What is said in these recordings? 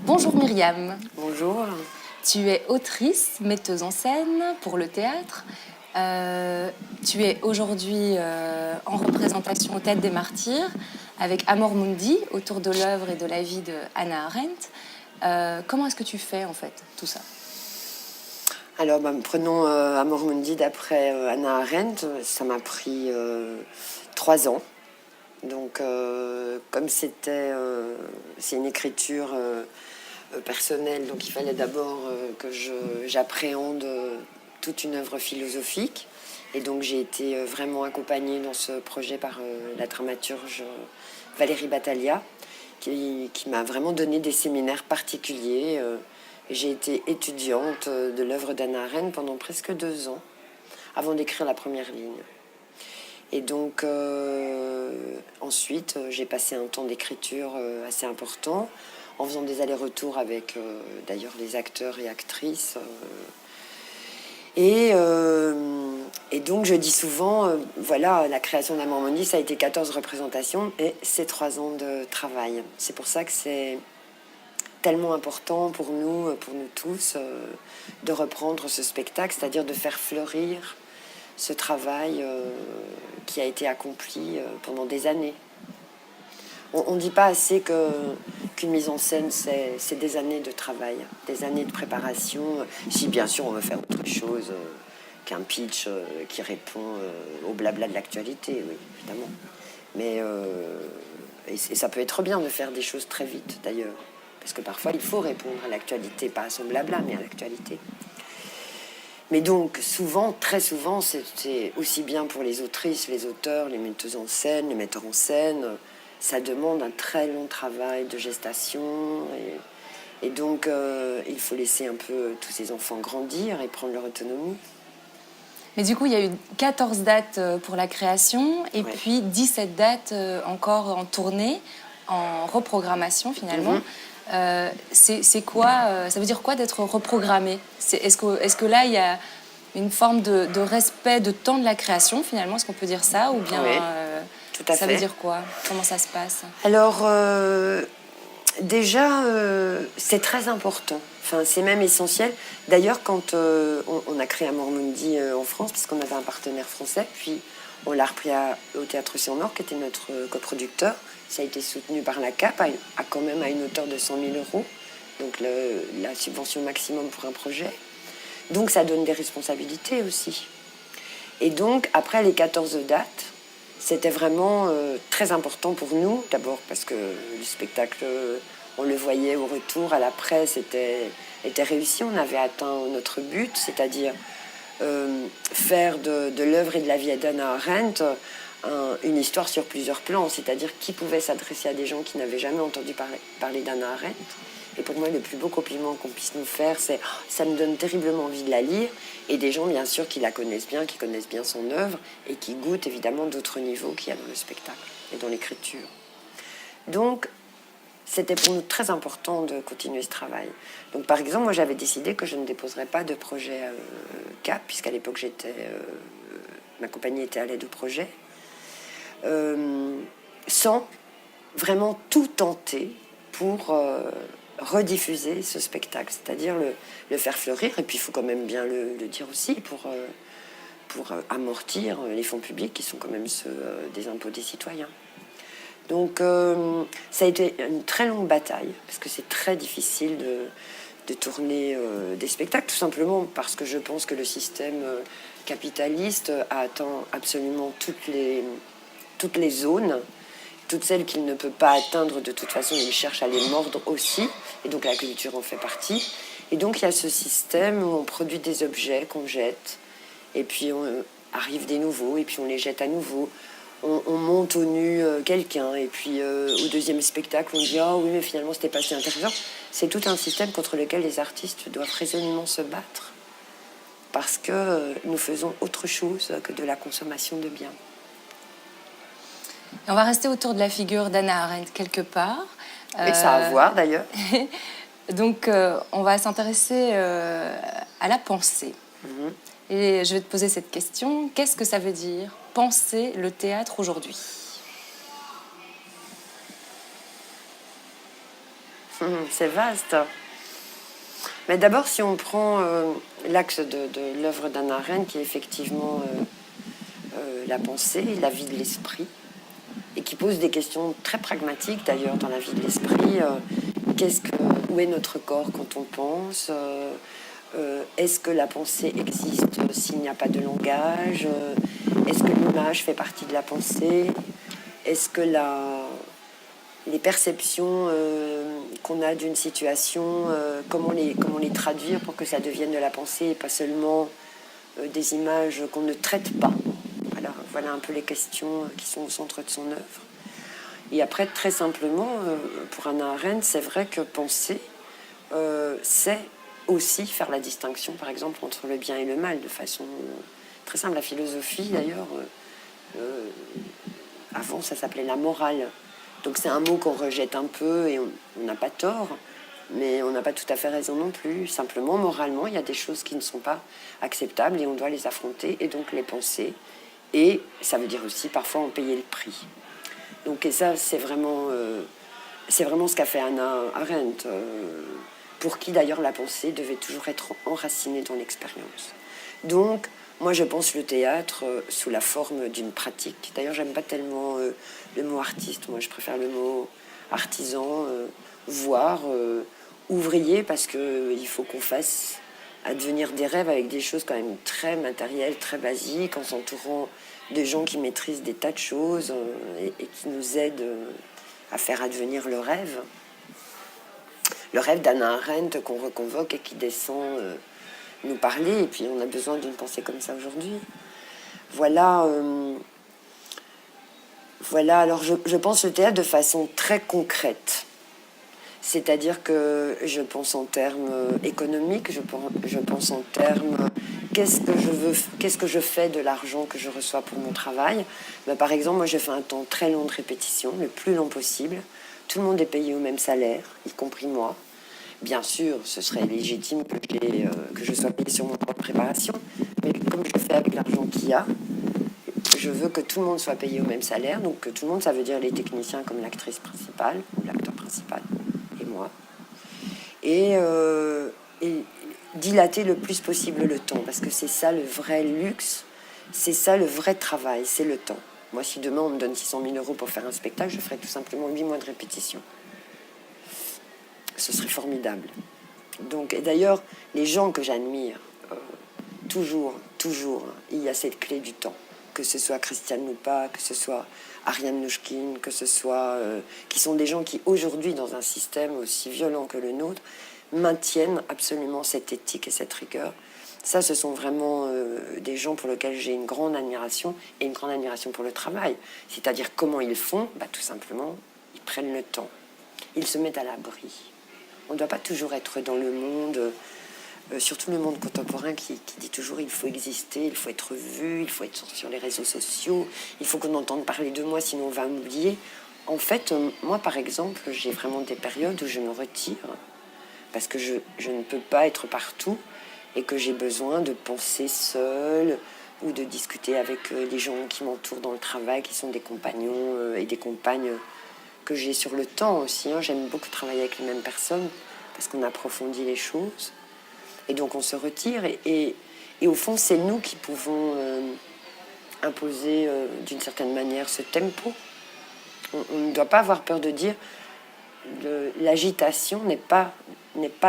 Bonjour Myriam, Bonjour. tu es autrice, metteuse en scène pour le théâtre. Tu es aujourd'hui en représentation au Théâtre des Martyrs avec Amor Mundi autour de l'œuvre et de la vie de Hannah Arendt. Comment est-ce que tu fais en fait tout ça? Alors, prenons Amor Mundi d'après Hannah Arendt. Ça m'a pris 3 ans. Donc, comme c'est une écriture personnelle, donc il fallait d'abord que j'appréhende toute une œuvre philosophique. Et donc, j'ai été vraiment accompagnée dans ce projet par la dramaturge Valérie Batalha, qui m'a vraiment donné des séminaires particuliers. J'ai été étudiante de l'œuvre d'Hannah Arendt pendant presque 2 ans, avant d'écrire la première ligne. Et donc, ensuite, j'ai passé un temps d'écriture assez important, en faisant des allers-retours avec, d'ailleurs, les acteurs et actrices. Et donc, je dis souvent, voilà, la création d'Amor Mundi, ça a été 14 représentations et c'est 3 ans de travail. C'est pour ça que c'est tellement important pour nous tous, de reprendre ce spectacle, c'est-à-dire de faire fleurir ce travail qui a été accompli pendant des années. On ne dit pas assez qu'une mise en scène, c'est des années de travail, des années de préparation. Si bien sûr on veut faire autre chose qu'un pitch qui répond au blabla de l'actualité, oui, évidemment. Mais et ça peut être bien de faire des choses très vite d'ailleurs. Parce que parfois, il faut répondre à l'actualité, pas à son blabla, mais à l'actualité. Mais donc, souvent, très souvent, c'est aussi bien pour les autrices, les auteurs, les metteuses en scène, les metteurs en scène. Ça demande un très long travail de gestation. Et donc, il faut laisser un peu tous ces enfants grandir et prendre leur autonomie. Mais du coup, il y a eu 14 dates pour la création et puis 17 dates encore en tournée, en reprogrammation finalement. C'est quoi, ça veut dire quoi d'être reprogrammé? Est-ce que là, il y a une forme de respect de temps de la création finalement? Est-ce qu'on peut dire ça? Ou bien tout à ça fait. veut dire quoi? Comment ça se passe? Alors, déjà, c'est très important. Enfin, c'est même essentiel. D'ailleurs, quand on a créé Amor Mundi en France, puisqu'on avait un partenaire français, puis on l'a repris au Théâtre Océan-Nord, qui était notre coproducteur. Ça a été soutenu par la CAP, quand même à une hauteur de 100 000 €, donc la subvention maximum pour un projet. Donc ça donne des responsabilités aussi. Et donc, après les 14 dates, c'était vraiment très important pour nous, d'abord parce que le spectacle, on le voyait au retour, à l'après, était réussi. On avait atteint notre but, c'est-à-dire faire de l'œuvre et de la vie d'Hannah Arendt une histoire sur plusieurs plans, c'est-à-dire qui pouvait s'adresser à des gens qui n'avaient jamais entendu parler d'Hannah Arendt. Et pour moi, le plus beau compliment qu'on puisse nous faire, c'est « ça me donne terriblement envie de la lire ». Et des gens, bien sûr, qui la connaissent bien, qui connaissent bien son œuvre et qui goûtent évidemment d'autres niveaux qu'il y a dans le spectacle et dans l'écriture. Donc, c'était pour nous très important de continuer ce travail. Donc, par exemple, moi, j'avais décidé que je ne déposerais pas de projet CAP, puisqu'à l'époque, ma compagnie était à l'aide au projet, sans vraiment tout tenter pour rediffuser ce spectacle, c'est-à-dire le faire fleurir, et puis il faut quand même bien le dire aussi, pour amortir les fonds publics qui sont quand même ceux des impôts des citoyens. Donc ça a été une très longue bataille, parce que c'est très difficile de tourner des spectacles, tout simplement parce que je pense que le système capitaliste a atteint absolument toutes les zones. Toutes celles qu'il ne peut pas atteindre, de toute façon, il cherche à les mordre aussi. Et donc la culture en fait partie. Et donc il y a ce système où on produit des objets qu'on jette. Et puis arrivent des nouveaux, et puis on les jette à nouveau. On monte au nu quelqu'un, et puis au deuxième spectacle, on dit « Ah oui, mais finalement, c'était pas si intéressant ». C'est tout un système contre lequel les artistes doivent résolument se battre. Parce que nous faisons autre chose que de la consommation de biens. Et on va rester autour de la figure d'Hannah Arendt quelque part. Et ça a à voir d'ailleurs. Donc on va s'intéresser à la pensée. Et je vais te poser cette question. Qu'est-ce que ça veut dire penser le théâtre aujourd'hui? C'est vaste. Mais d'abord, si on prend l'axe de l'œuvre d'Hannah Arendt, qui est effectivement la pensée, la vie de l'esprit, et qui pose des questions très pragmatiques d'ailleurs dans la vie de l'esprit. Où est notre corps quand on pense est-ce que la pensée existe s'il n'y a pas de langage est-ce que l'image fait partie de la pensée? Est-ce que les perceptions qu'on a d'une situation, comment les traduire pour que ça devienne de la pensée et pas seulement des images qu'on ne traite pas? Voilà un peu les questions qui sont au centre de son œuvre. Et après, très simplement, pour Hannah Arendt, c'est vrai que penser, c'est aussi faire la distinction, par exemple, entre le bien et le mal, de façon très simple. La philosophie, d'ailleurs, avant, ça s'appelait la morale. Donc c'est un mot qu'on rejette un peu et on n'a pas tort, mais on n'a pas tout à fait raison non plus. Simplement, moralement, il y a des choses qui ne sont pas acceptables et on doit les affronter et donc les penser. Et ça veut dire aussi parfois en payer le prix. Donc, et ça, c'est vraiment ce qu'a fait Hannah Arendt, pour qui d'ailleurs la pensée devait toujours être enracinée dans l'expérience. Donc, moi je pense le théâtre sous la forme d'une pratique. D'ailleurs, j'aime pas tellement le mot artiste, moi je préfère le mot artisan, voire ouvrier, parce qu'il faut qu'on fasse advenir des rêves avec des choses quand même très matérielles, très basiques, en s'entourant de gens qui maîtrisent des tas de choses et qui nous aident à faire advenir le rêve. Le rêve d'Hannah Arendt qu'on reconvoque et qui descend nous parler. Et puis on a besoin d'une pensée comme ça aujourd'hui. Voilà, alors je pense le théâtre de façon très concrète. C'est-à-dire que je pense en termes économiques, je pense en termes qu'est-ce que je fais de l'argent que je reçois pour mon travail. Ben, par exemple, moi je fais un temps très long de répétition, le plus long possible. Tout le monde est payé au même salaire, y compris moi. Bien sûr, ce serait légitime que je sois payé sur mon temps de préparation, mais comme je fais avec l'argent qu'il y a, je veux que tout le monde soit payé au même salaire. Donc que tout le monde, ça veut dire les techniciens comme l'actrice principale ou l'acteur principal et moi. Et dilater le plus possible le temps, parce que c'est ça le vrai luxe, c'est ça le vrai travail, c'est le temps. Moi, si demain on me donne 600 000 euros pour faire un spectacle, je ferai tout simplement 8 mois de répétition. Ce serait formidable. Donc, et d'ailleurs, les gens que j'admire, toujours, il y a cette clé du temps. Que ce soit Christiane Lupa, que ce soit Ariane Mnouchkine, que ce soit... qui sont des gens qui, aujourd'hui, dans un système aussi violent que le nôtre, maintiennent absolument cette éthique et cette rigueur. Ça, ce sont vraiment des gens pour lesquels j'ai une grande admiration, et une grande admiration pour le travail. C'est-à-dire comment ils font, tout simplement, ils prennent le temps. Ils se mettent à l'abri. On ne doit pas toujours être dans le monde... surtout le monde contemporain qui dit toujours il faut exister, il faut être vu, il faut être sur les réseaux sociaux, il faut qu'on entende parler de moi sinon on va m'oublier. En fait, moi par exemple, j'ai vraiment des périodes où je me retire parce que je ne peux pas être partout et que j'ai besoin de penser seule ou de discuter avec les gens qui m'entourent dans le travail, qui sont des compagnons et des compagnes que j'ai sur le temps aussi. J'aime beaucoup travailler avec les mêmes personnes parce qu'on approfondit les choses. Et donc on se retire et au fond c'est nous qui pouvons imposer d'une certaine manière ce tempo. On ne doit pas avoir peur de dire l'agitation n'est pas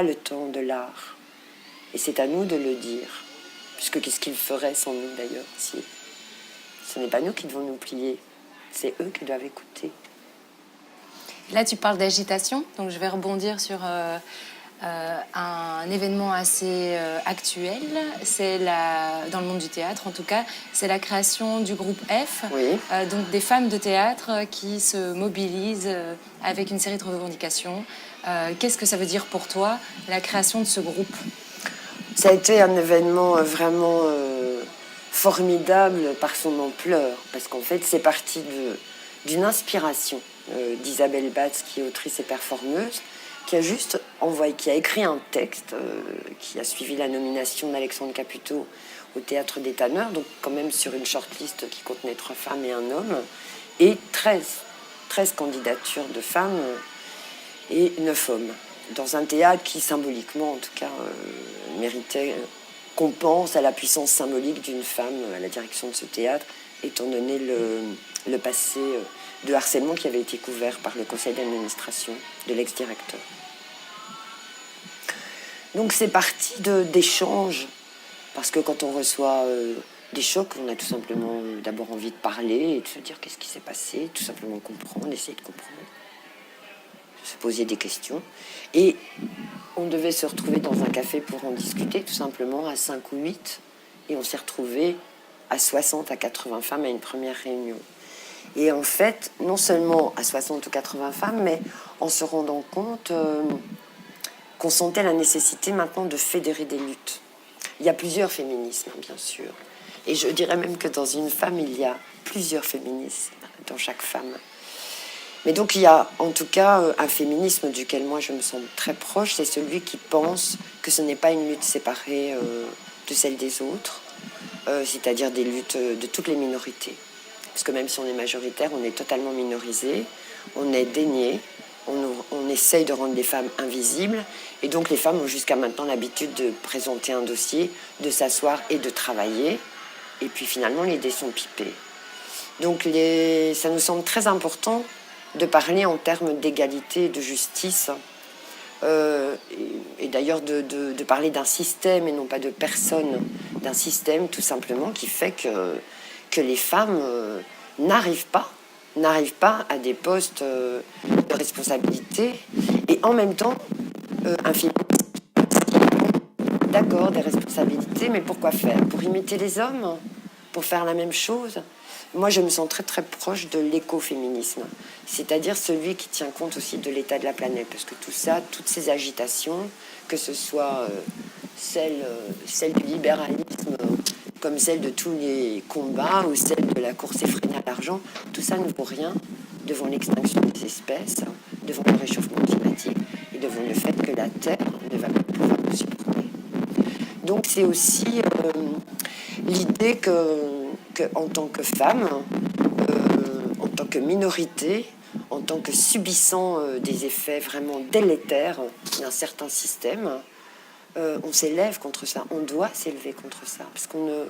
le temps de l'art. Et c'est à nous de le dire. Puisque qu'est-ce qu'ils feraient sans nous d'ailleurs si ce n'est pas nous qui devons nous plier, c'est eux qui doivent écouter. Là tu parles d'agitation, donc je vais rebondir sur... un événement assez actuel, c'est dans le monde du théâtre en tout cas, c'est la création du groupe F, oui. Donc des femmes de théâtre qui se mobilisent avec une série de revendications. Qu'est-ce que ça veut dire pour toi, la création de ce groupe? Ça a été un événement vraiment formidable par son ampleur, parce qu'en fait c'est parti d'une inspiration d'Isabelle Batz, qui est autrice et performeuse, qui a écrit un texte qui a suivi la nomination d'Alexandre Caputo au Théâtre des Tanneurs, donc quand même sur une shortlist qui contenait 3 femmes et un homme, et 13 candidatures de femmes. et 9 hommes, dans un théâtre qui, symboliquement, en tout cas, méritait qu'on pense à la puissance symbolique d'une femme à la direction de ce théâtre, étant donné le passé de harcèlement qui avait été couvert par le conseil d'administration de l'ex-directeur. Donc c'est parti d'échanges, parce que quand on reçoit des chocs, on a tout simplement d'abord envie de parler et de se dire qu'est-ce qui s'est passé, tout simplement comprendre, essayer de comprendre, se poser des questions. Et on devait se retrouver dans un café pour en discuter, tout simplement, à 5 ou 8. Et on s'est retrouvés à 60 à 80 femmes à une première réunion. Et en fait, non seulement à 60 ou 80 femmes, mais en se rendant compte qu'on sentait la nécessité maintenant de fédérer des luttes. Il y a plusieurs féminismes, bien sûr. Et je dirais même que dans une femme, il y a plusieurs féminismes dans chaque femme. Mais donc il y a en tout cas un féminisme duquel moi je me sens très proche, c'est celui qui pense que ce n'est pas une lutte séparée de celle des autres, c'est-à-dire des luttes de toutes les minorités. Parce que même si on est majoritaire, on est totalement minorisé, on est dénié, on essaye de rendre les femmes invisibles, et donc les femmes ont jusqu'à maintenant l'habitude de présenter un dossier, de s'asseoir et de travailler, et puis finalement les dés sont pipés. Donc ça nous semble très important de parler en termes d'égalité et de justice, et d'ailleurs de parler d'un système et non pas de personnes, d'un système tout simplement qui fait que les femmes n'arrivent pas à des postes de responsabilité, et en même temps un film, d'accord, des responsabilités, mais pourquoi faire? Pour imiter les hommes? Pour faire la même chose? Moi, je me sens très très proche de l'écoféminisme, c'est-à-dire celui qui tient compte aussi de l'état de la planète, parce que tout ça, toutes ces agitations, que ce soit celle du libéralisme, comme celle de tous les combats, ou celle de la course effrénée à l'argent, tout ça ne vaut rien devant l'extinction des espèces, devant le réchauffement climatique, et devant le fait que la Terre ne va plus pouvoir nous supporter. Donc c'est aussi l'idée que en tant que femme, en tant que minorité, en tant que subissant des effets vraiment délétères d'un certain système, on s'élève contre ça, on doit s'élever contre ça, parce qu'on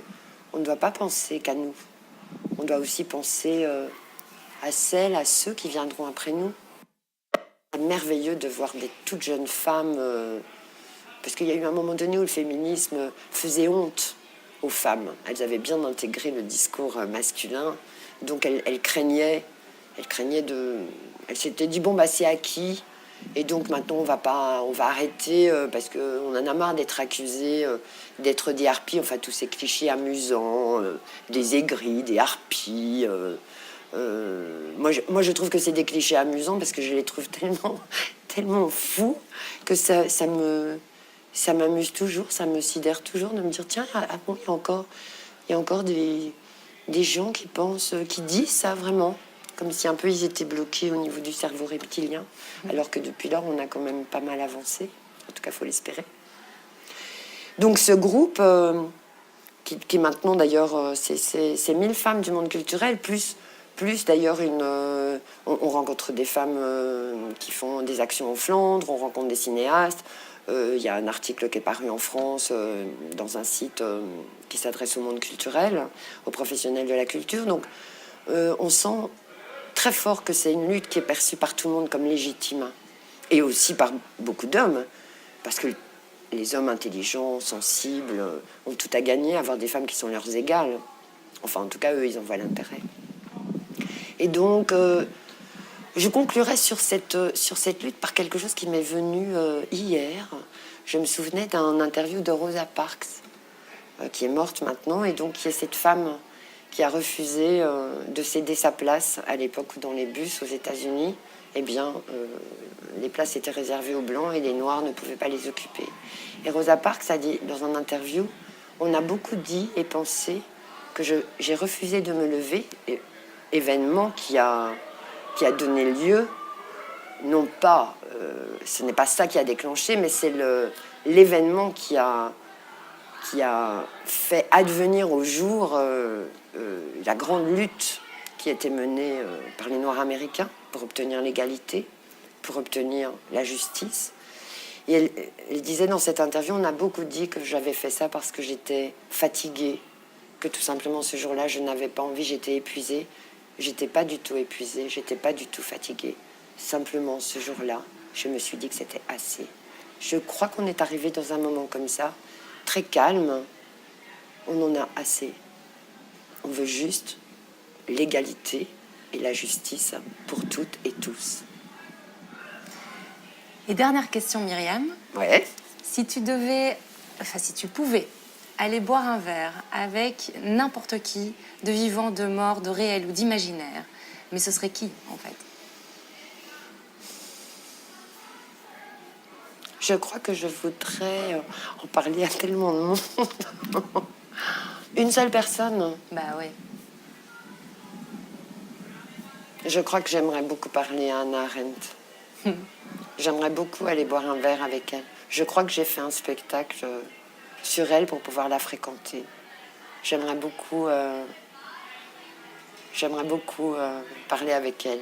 ne doit pas penser qu'à nous, on doit aussi penser à ceux qui viendront après nous. C'est merveilleux de voir des toutes jeunes femmes, parce qu'il y a eu un moment donné où le féminisme faisait honte aux femmes. Elles avaient bien intégré le discours masculin, donc elles craignaient elles s'étaient dit bon bah c'est acquis, et donc maintenant on va arrêter parce qu'on en a marre d'être accusés d'être des harpies, enfin tous ces clichés amusants, des aigris, des harpies. Moi je trouve que c'est des clichés amusants parce que je les trouve tellement fous que ça m'amuse toujours, ça me sidère toujours de me dire tiens, bon, il y a encore des gens qui pensent, qui disent ça vraiment, comme si un peu ils étaient bloqués au niveau du cerveau reptilien, alors que depuis lors on a quand même pas mal avancé, en tout cas faut l'espérer. Donc ce groupe qui maintenant d'ailleurs c'est 1000 femmes du monde culturel, plus d'ailleurs on rencontre des femmes qui font des actions en Flandre, on rencontre des cinéastes. Il y a un article qui est paru en France dans un site qui s'adresse au monde culturel, aux professionnels de la culture. Donc on sent très fort que c'est une lutte qui est perçue par tout le monde comme légitime, et aussi par beaucoup d'hommes, parce que les hommes intelligents, sensibles, ont tout à gagner à avoir des femmes qui sont leurs égales. Enfin, en tout cas, eux, ils en voient l'intérêt. Et donc, je conclurai sur cette lutte par quelque chose qui m'est venu hier. Je me souvenais d'un interview de Rosa Parks, qui est morte maintenant, et donc qui est cette femme qui a refusé de céder sa place à l'époque où dans les bus aux États-Unis, eh bien, les places étaient réservées aux Blancs et les Noirs ne pouvaient pas les occuper. Et Rosa Parks a dit dans un interview, on a beaucoup dit et pensé que j'ai refusé de me lever, événement qui a donné lieu, non pas, ce n'est pas ça qui a déclenché, mais c'est l'événement qui a fait advenir au jour la grande lutte qui a été menée par les Noirs américains pour obtenir l'égalité pour obtenir la justice. Et elle disait dans cette interview, on a beaucoup dit que j'avais fait ça parce que j'étais fatiguée, que tout simplement ce jour-là, je n'avais pas envie, j'étais épuisée. J'étais pas du tout épuisée, j'étais pas du tout fatiguée. Simplement, ce jour-là, je me suis dit que c'était assez. Je crois qu'on est arrivé dans un moment comme ça, très calme. On en a assez. On veut juste l'égalité et la justice pour toutes et tous. Et dernière question, Myriam. Ouais. Si tu pouvais aller boire un verre avec n'importe qui, de vivant, de mort, de réel ou d'imaginaire, mais ce serait qui, en fait? Je crois que je voudrais en parler à tellement de monde. Une seule personne. Bah oui. Je crois que j'aimerais beaucoup parler à Hannah Arendt. J'aimerais beaucoup aller boire un verre avec elle. Je crois que j'ai fait un spectacle sur elle pour pouvoir la fréquenter. J'aimerais beaucoup parler avec elle.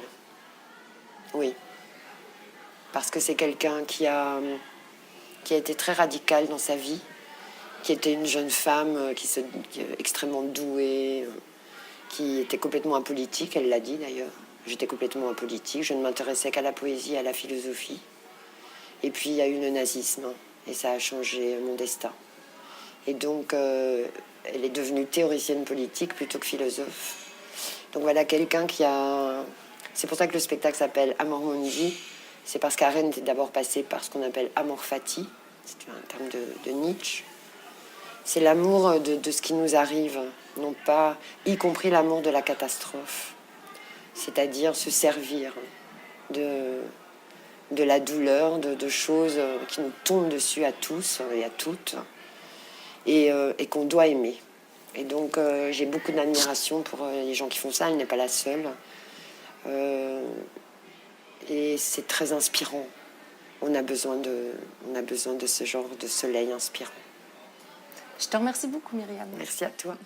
Oui. Parce que c'est quelqu'un qui a été très radical dans sa vie, qui était une jeune femme qui est extrêmement douée, qui était complètement apolitique, elle l'a dit d'ailleurs. J'étais complètement apolitique, je ne m'intéressais qu'à la poésie, à la philosophie. Et puis il y a eu le nazisme, et ça a changé mon destin. Et donc, elle est devenue théoricienne politique plutôt que philosophe. Donc voilà, quelqu'un qui a... C'est pour ça que le spectacle s'appelle Amor Mundi. C'est parce qu'Arendt est d'abord passée par ce qu'on appelle Amor Fati. C'est un terme de Nietzsche. C'est l'amour de ce qui nous arrive, non pas, y compris l'amour de la catastrophe. C'est-à-dire se servir de la douleur, de choses qui nous tombent dessus à tous et à toutes, et qu'on doit aimer. Et donc j'ai beaucoup d'admiration pour les gens qui font ça, elle n'est pas la seule. Et c'est très inspirant. On a besoin de ce genre de soleil inspirant. Je te remercie beaucoup, Myriam. Merci à toi.